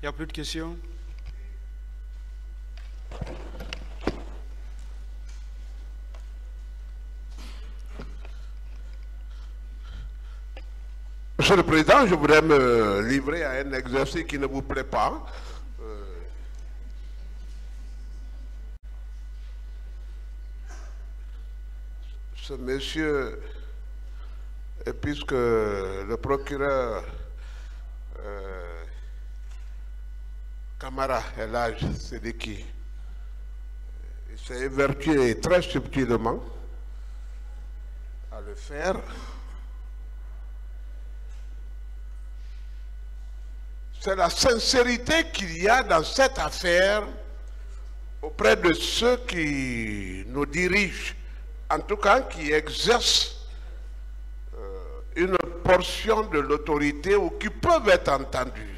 n'y a plus de questions? Monsieur le Président, je voudrais me livrer à un exercice qui ne vous plaît pas. Ce monsieur, et puisque le procureur Camara El-Hadj Sediki s'est évertué très subtilement à le faire, c'est la sincérité qu'il y a dans cette affaire auprès de ceux qui nous dirigent, en tout cas qui exercent une portion de l'autorité ou qui peuvent être entendus.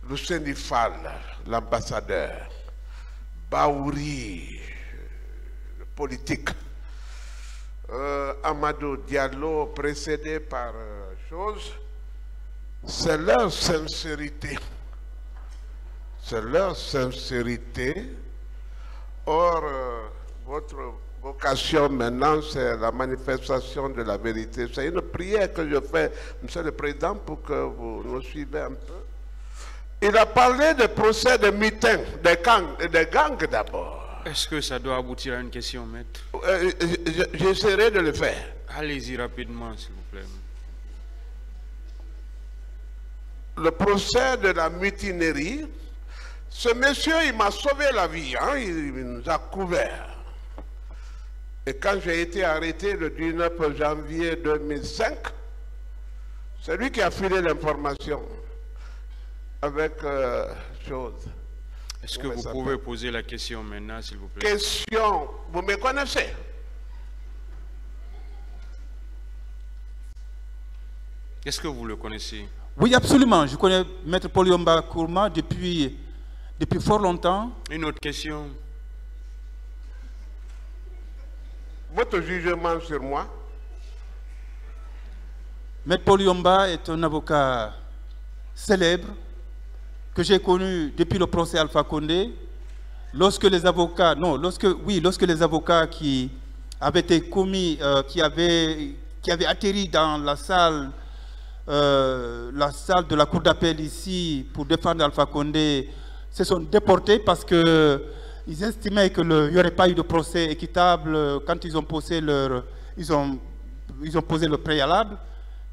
Le Sénifal, l'ambassadeur, Baouri, le politique, Amadou Diallo, précédé par chose, c'est leur sincérité. C'est leur sincérité. Or, votre vocation maintenant, c'est la manifestation de la vérité. C'est une prière que je fais, Monsieur le Président, pour que vous nous suivez un peu. Il a parlé de procès de meeting, des gangs d'abord. Est-ce que ça doit aboutir à une question, maître? J'essaierai de le faire. Allez-y rapidement, s'il vous plaît. Le procès de la mutinerie, ce monsieur, il m'a sauvé la vie, hein, il nous a couverts. Et quand j'ai été arrêté le 19 janvier 2005, c'est lui qui a filé l'information avec chose. Est-ce que vous pouvez poser la question maintenant, s'il vous plaît? Question, vous me connaissez? Est-ce que vous le connaissez? Oui, absolument. Je connais Maître Paul Yomba Nkrumah depuis fort longtemps. Une autre question? Votre jugement sur moi? Maître Paul Yomba est un avocat célèbre que j'ai connu depuis le procès Alpha Condé. Lorsque les avocats qui avaient été commis, qui avaient atterri dans la salle de la cour d'appel ici pour défendre Alpha Condé se sont déportés parce qu'ils estimaient qu'il n'y aurait pas eu de procès équitable quand ils ont posé ils ont posé le préalable.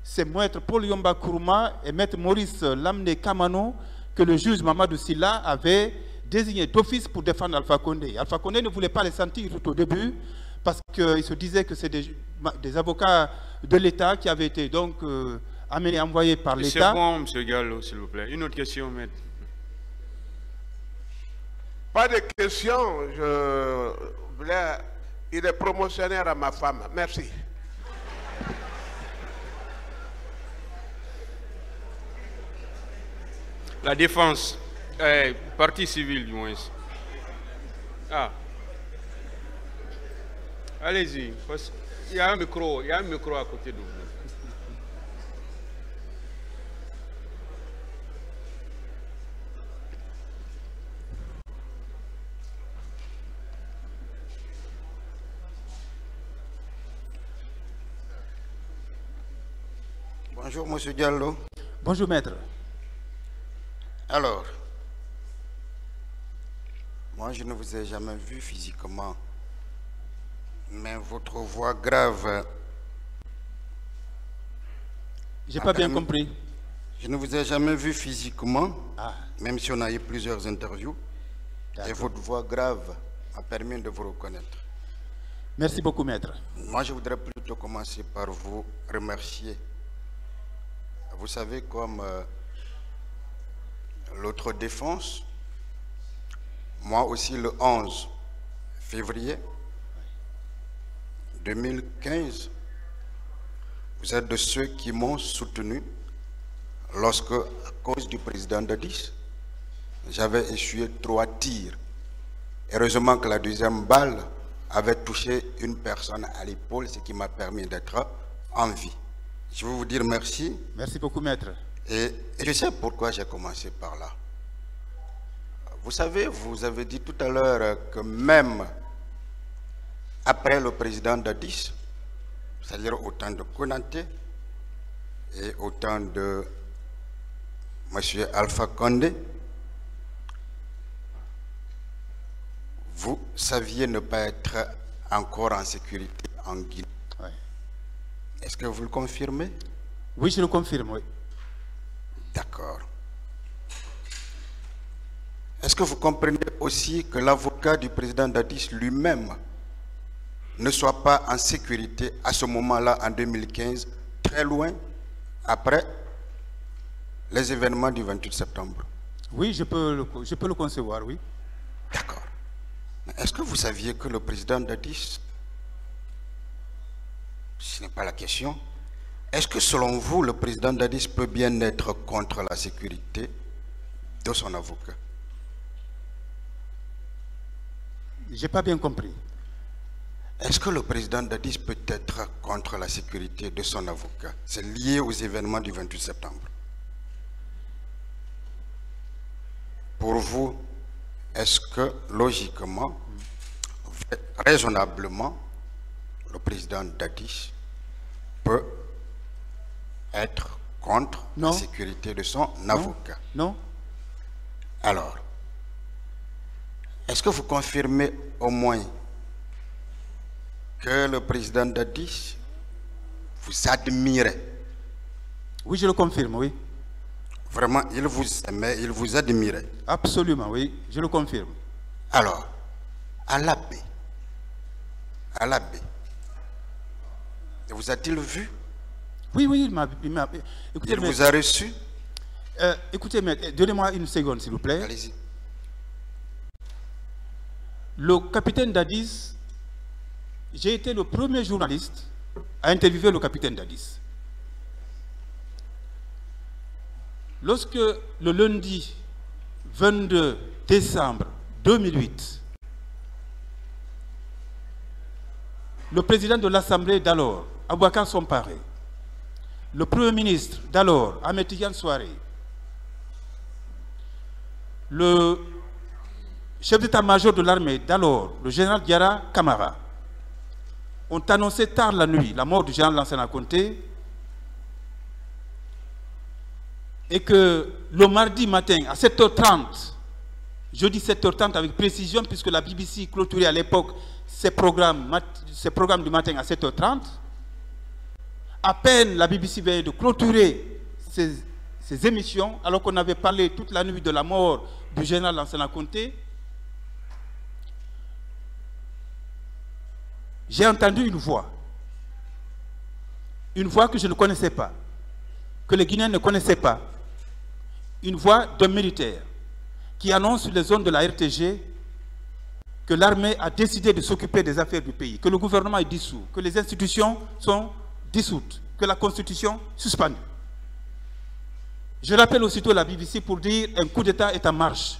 C'est Maître Paul Yomba Nkrumah et Maître Maurice Lamné Kamano que le juge Mamadou Sylla avait désigné d'office pour défendre Alpha Condé. Alpha Condé ne voulait pas les sentir tout au début parce qu'il se disait que c'est des avocats de l'État qui avaient été donc envoyés par l'État. C'est bon, M. Gallo, s'il vous plaît. Une autre question, maître? Pas de question. Il est promotionnaire à ma femme. Merci. La défense, partie civile du moins. Ah. Allez-y. Il y a un micro à côté de vous. Bonjour, Monsieur Diallo. Bonjour, maître. Alors, moi je ne vous ai jamais vu physiquement, mais votre voix grave... J'ai pas bien compris. Je ne vous ai jamais vu physiquement, même si on a eu plusieurs interviews, et votre voix grave m'a permis de vous reconnaître. Merci beaucoup, maître. Moi, je voudrais plutôt commencer par vous remercier. Vous savez, comme l'autre défense, moi aussi le 11 février 2015, vous êtes de ceux qui m'ont soutenu lorsque, à cause du président Dadis, j'avais essuyé 3 tirs. Heureusement que la deuxième balle avait touché une personne à l'épaule, ce qui m'a permis d'être en vie. Je veux vous dire merci. Merci beaucoup, maître. Et je sais pourquoi j'ai commencé par là. Vous savez, vous avez dit tout à l'heure que même après le président Dadis, c'est-à-dire au temps de Konaté et au temps de M. Alpha Condé, vous saviez ne pas être encore en sécurité en Guinée. Ouais. Est-ce que vous le confirmez? Oui, je le confirme, oui. D'accord. Est-ce que vous comprenez aussi que l'avocat du président Dadis lui-même ne soit pas en sécurité à ce moment-là, en 2015, très loin après les événements du 28 septembre? Oui, je peux le concevoir, oui. D'accord. Est-ce que vous saviez que le président Dadis, ce n'est pas la question, est-ce que selon vous, le président Dadis peut bien être contre la sécurité de son avocat? Je n'ai pas bien compris. Est-ce que le président Dadis peut être contre la sécurité de son avocat? C'est lié aux événements du 28 septembre. Pour vous, est-ce que logiquement, raisonnablement, le président Dadis peut être contre la sécurité de son avocat? Non. Alors, est-ce que vous confirmez au moins que le président Dadis vous admirait? Oui, je le confirme, oui. Vraiment, il vous aimait, il vous admirait? Absolument, oui, je le confirme. Alors, à l'abbé, vous a-t-il vu? Oui, il m'a... Écoutez, il vous a reçu? Écoutez, donnez-moi une seconde, s'il vous plaît. Allez-y. Le capitaine Dadis, j'ai été le premier journaliste à interviewer le capitaine Dadis. Lorsque le lundi 22 décembre 2008, le président de l'Assemblée d'alors, Aboubacar Somparé, le premier ministre d'alors, Ahmed Tidiane Souaré, le chef d'état-major de l'armée d'alors, le général Diarra Kamara, ont annoncé tard la nuit la mort du général Lansana Conté, et que le mardi matin à 7h30, je dis 7h30 avec précision puisque la BBC clôturait à l'époque ses programmes du matin à 7h30, à peine la BBC venait de clôturer ses émissions, alors qu'on avait parlé toute la nuit de la mort du général Lansana Conté, j'ai entendu une voix que je ne connaissais pas, que les Guinéens ne connaissaient pas, une voix d'un militaire qui annonce sur les zones de la RTG que l'armée a décidé de s'occuper des affaires du pays, que le gouvernement est dissous, que les institutions sont dissoutes, que la constitution suspendue. Je rappelle aussitôt la BBC pour dire un coup d'État est en marche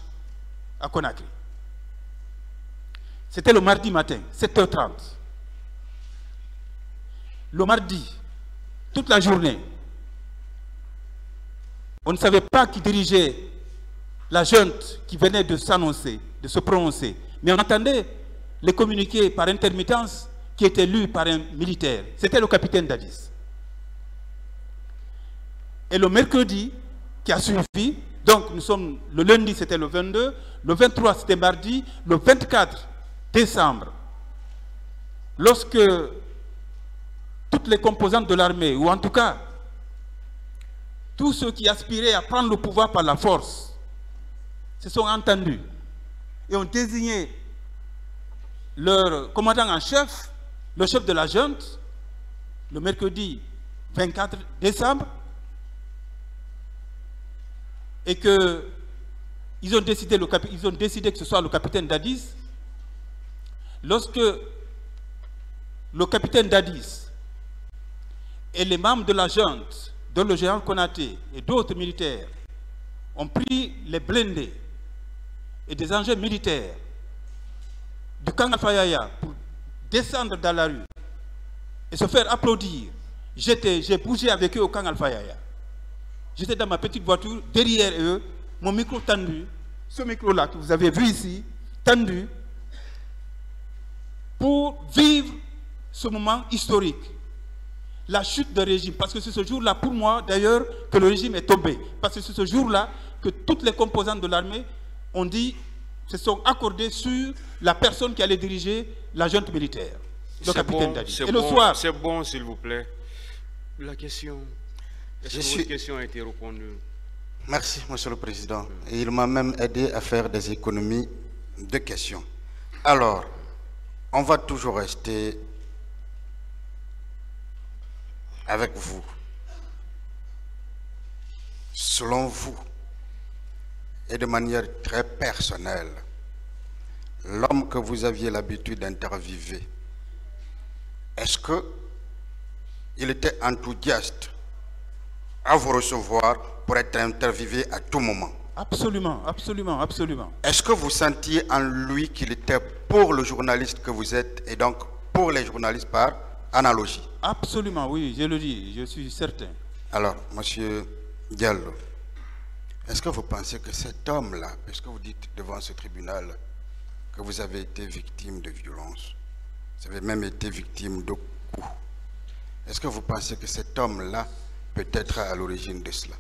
à Conakry. C'était le mardi matin, 7h30. Le mardi, toute la journée, on ne savait pas qui dirigeait la junte qui venait de s'annoncer, de se prononcer. Mais on entendait les communiqués par intermittence qui étaient lus par un militaire. C'était le capitaine Dadis. Et le mercredi qui a suivi, donc nous sommes, le lundi c'était le 22, le 23 c'était mardi, le 24 décembre, lorsque toutes les composantes de l'armée, ou en tout cas tous ceux qui aspiraient à prendre le pouvoir par la force, se sont entendus et ont désigné leur commandant en chef, le chef de la junte, le mercredi 24 décembre, et qu'ils ont décidé que ce soit le capitaine Dadis. Lorsque le capitaine Dadis et les membres de la junte, dont le général Konaté et d'autres militaires, ont pris les blindés et des engins militaires du camp Alpha pour descendre dans la rue et se faire applaudir, j'ai bougé avec eux au camp Alpha. J'étais dans ma petite voiture, derrière eux, mon micro tendu, ce micro-là que vous avez vu ici, tendu, pour vivre ce moment historique. La chute du régime, parce que c'est ce jour-là, pour moi, d'ailleurs, que le régime est tombé. Parce que c'est ce jour-là que toutes les composantes de l'armée ont dit, se sont accordées sur la personne qui allait diriger la junte militaire, le capitaine Dadis. Et le soir... C'est bon, s'il vous plaît. La question... Est-ce que votre question a été répondue? Merci, Monsieur le Président. Et il m'a même aidé à faire des économies de questions. Alors, on va toujours rester avec vous. Selon vous, et de manière très personnelle, l'homme que vous aviez l'habitude d'interviewer, est-ce qu'il était enthousiaste à vous recevoir pour être interviewé à tout moment? Absolument, absolument, absolument. Est-ce que vous sentiez en lui qu'il était pour le journaliste que vous êtes et donc pour les journalistes par analogie? Absolument, oui, je le dis, je suis certain. Alors, Monsieur Diallo, est-ce que vous pensez que cet homme-là, puisque vous dites devant ce tribunal que vous avez été victime de violence, vous avez même été victime de coups, est-ce que vous pensez que cet homme-là peut être à l'origine de cela?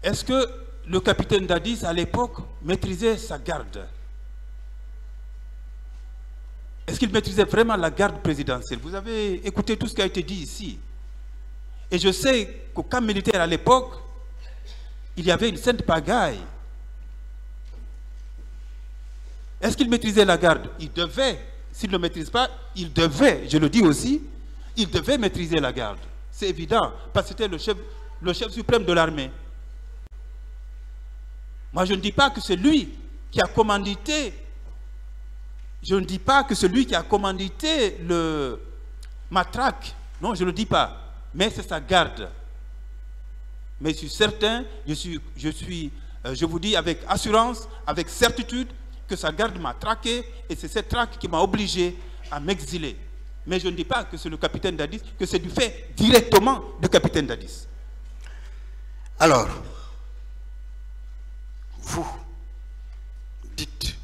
Est-ce que le capitaine Dadis, à l'époque, maîtrisait sa garde? Est-ce qu'il maîtrisait vraiment la garde présidentielle? Vous avez écouté tout ce qui a été dit ici. Et je sais qu'au camp militaire à l'époque, il y avait une sainte pagaille. Est-ce qu'il maîtrisait la garde? Il devait. S'il ne le maîtrise pas, il devait, je le dis aussi, il devait maîtriser la garde. C'est évident, parce que c'était le chef suprême de l'armée. Moi, je ne dis pas que c'est lui qui a commandité, je ne dis pas que c'est lui qui a commandité le matraque. Non, je ne le dis pas. Mais c'est sa garde. Mais je suis certain, je vous dis avec assurance, avec certitude, que sa garde m'a traqué et c'est cette traque qui m'a obligé à m'exiler. Mais je ne dis pas que c'est le capitaine Dadis, que c'est du fait directement du capitaine Dadis. Alors, vous dites,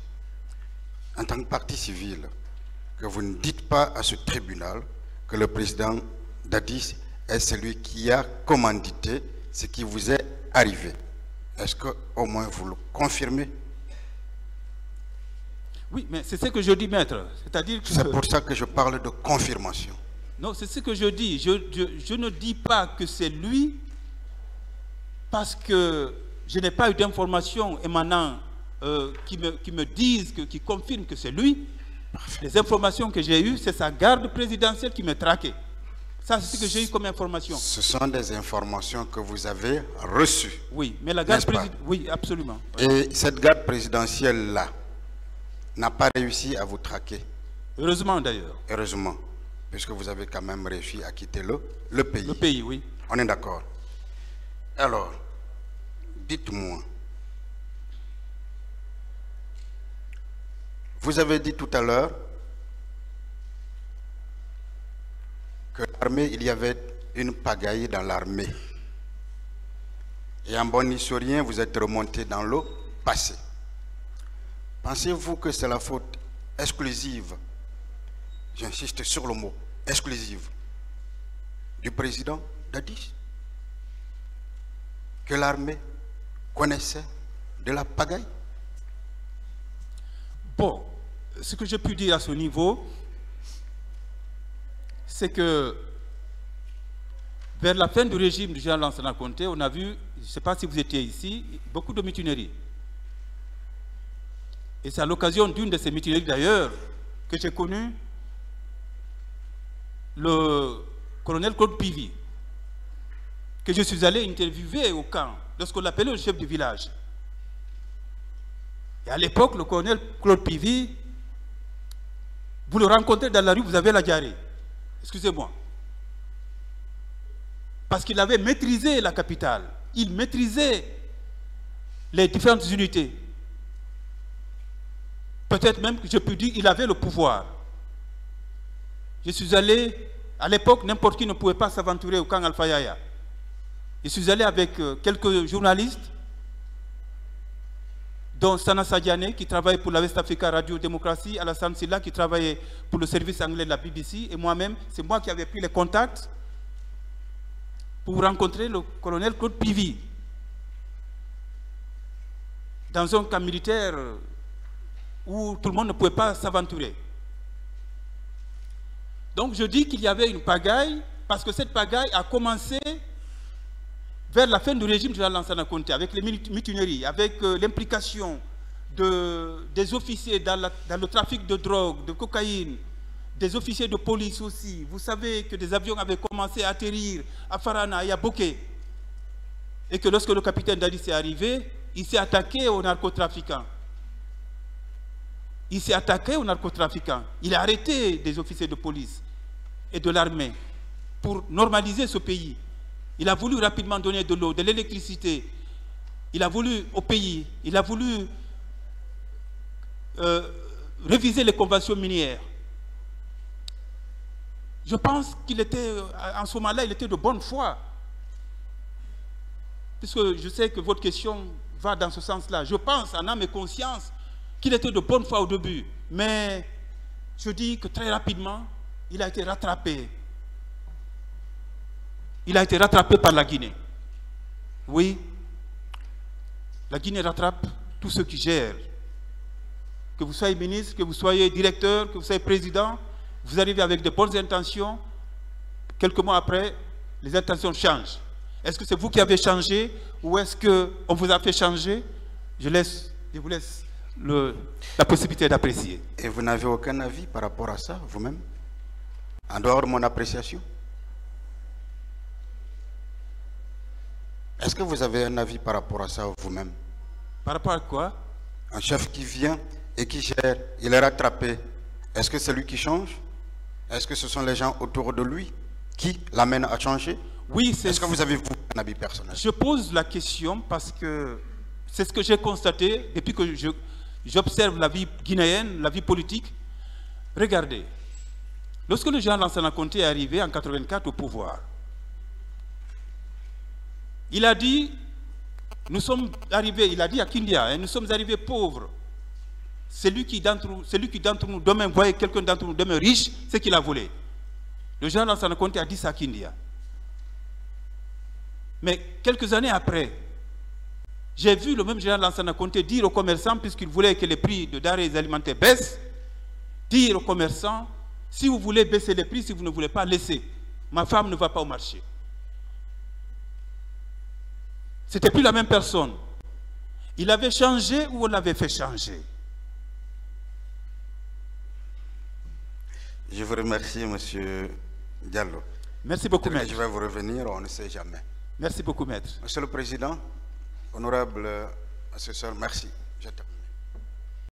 en tant que partie civile, que vous ne dites pas à ce tribunal que le président Dadis est celui qui a commandité ce qui vous est arrivé. Est-ce qu'au moins vous le confirmez? Oui, mais c'est ce que je dis, maître. C'est-à-dire que... C'est pour ça que je parle de confirmation. Non, c'est ce que je dis. Je ne dis pas que c'est lui parce que je n'ai pas eu d'informations émanant qui me disent, qui confirment que c'est lui. Parfait. Les informations que j'ai eues, c'est sa garde présidentielle qui me traquait. Ça, c'est ce que j'ai eu comme information. Ce sont des informations que vous avez reçues. Oui, mais la garde présidentielle... Oui, absolument. Et cette garde présidentielle-là n'a pas réussi à vous traquer. Heureusement d'ailleurs. Heureusement, puisque vous avez quand même réussi à quitter le pays. Le pays, oui. On est d'accord. Alors, dites-moi, vous avez dit tout à l'heure que l'armée, il y avait une pagaille dans l'armée. Et en bon historien, vous êtes remonté dans le passé. Pensez-vous que c'est la faute exclusive, j'insiste sur le mot, exclusive, du président Dadis, que l'armée connaissait de la pagaille? Bon, ce que j'ai pu dire à ce niveau, c'est que vers la fin du régime du général Lansana Conté, on a vu, je ne sais pas si vous étiez ici, beaucoup de mutineries. Et c'est à l'occasion d'une de ces mutineries d'ailleurs que j'ai connu le colonel Claude Pivy, que je suis allé interviewer au camp, lorsqu'on l'appelait le chef du village. Et à l'époque, le colonel Claude Pivy, vous le rencontrez dans la rue, vous avez la diarrhée. Excusez-moi. Parce qu'il avait maîtrisé la capitale. Il maîtrisait les différentes unités. Peut-être même que je peux dire qu'il avait le pouvoir. Je suis allé, à l'époque, n'importe qui ne pouvait pas s'aventurer au camp Alpha Yaya. Je suis allé avec quelques journalistes, dont Sana Sadiane, qui travaille pour la West Africa Radio Démocratie, Alassane Silla, qui travaillait pour le service anglais de la BBC, et moi-même, c'est moi qui avais pris les contacts pour rencontrer le colonel Claude Pivy dans un camp militaire où tout le monde ne pouvait pas s'aventurer. Donc je dis qu'il y avait une pagaille, parce que cette pagaille a commencé vers la fin du régime de Lansana Conté, avec les mutineries, avec l'implication des officiers dans le trafic de drogue, de cocaïne, des officiers de police aussi. Vous savez que des avions avaient commencé à atterrir à Farana et à Boké. Et que lorsque le capitaine Dadis est arrivé, il s'est attaqué aux narcotrafiquants. Il s'est attaqué aux narcotrafiquants. Il a arrêté des officiers de police et de l'armée pour normaliser ce pays. Il a voulu rapidement donner de l'eau, de l'électricité. Il a voulu au pays, il a voulu réviser les conventions minières. Je pense qu'il était, en ce moment-là, il était de bonne foi. Puisque je sais que votre question va dans ce sens-là. Je pense, en âme et conscience, qu'il était de bonne foi au début. Mais je dis que très rapidement, il a été rattrapé. Il a été rattrapé par la Guinée. Oui, la Guinée rattrape tous ceux qui gèrent. Que vous soyez ministre, que vous soyez directeur, que vous soyez président, vous arrivez avec de bonnes intentions. Quelques mois après, les intentions changent. Est-ce que c'est vous qui avez changé ou est-ce qu'on vous a fait changer? Je vous laisse la possibilité d'apprécier. Et vous n'avez aucun avis par rapport à ça, vous-même? En dehors de mon appréciation? Est-ce que vous avez un avis par rapport à ça vous-même? Par rapport à quoi? Un chef qui vient et qui gère, il est rattrapé. Est-ce que c'est lui qui change? Est-ce que ce sont les gens autour de lui qui l'amènent à changer? Oui, c'est... Est-ce que vous avez, vous, un avis personnel? Je pose la question parce que c'est ce que j'ai constaté depuis que j'observe la vie guinéenne, la vie politique. Regardez, lorsque le général Lansana Conté est arrivé en 1984 au pouvoir, il a dit, nous sommes arrivés, il a dit à Kindia, nous sommes arrivés pauvres. Celui qui d'entre nous demain voyait quelqu'un d'entre nous demain riche, c'est qu'il a volé. Le général Lansana Conté a dit ça à Kindia. Mais quelques années après, j'ai vu le même général Lansana Conté dire aux commerçants, puisqu'il voulait que les prix de denrées alimentaires baissent, dire aux commerçants, si vous voulez baisser les prix, si vous ne voulez pas, laissez. Ma femme ne va pas au marché. C'était plus la même personne. Il avait changé ou on l'avait fait changer? Je vous remercie, monsieur Diallo. Merci beaucoup, maître. Je vais vous revenir, on ne sait jamais. Merci beaucoup, maître. Monsieur le Président, honorable assesseur, merci. Je termine.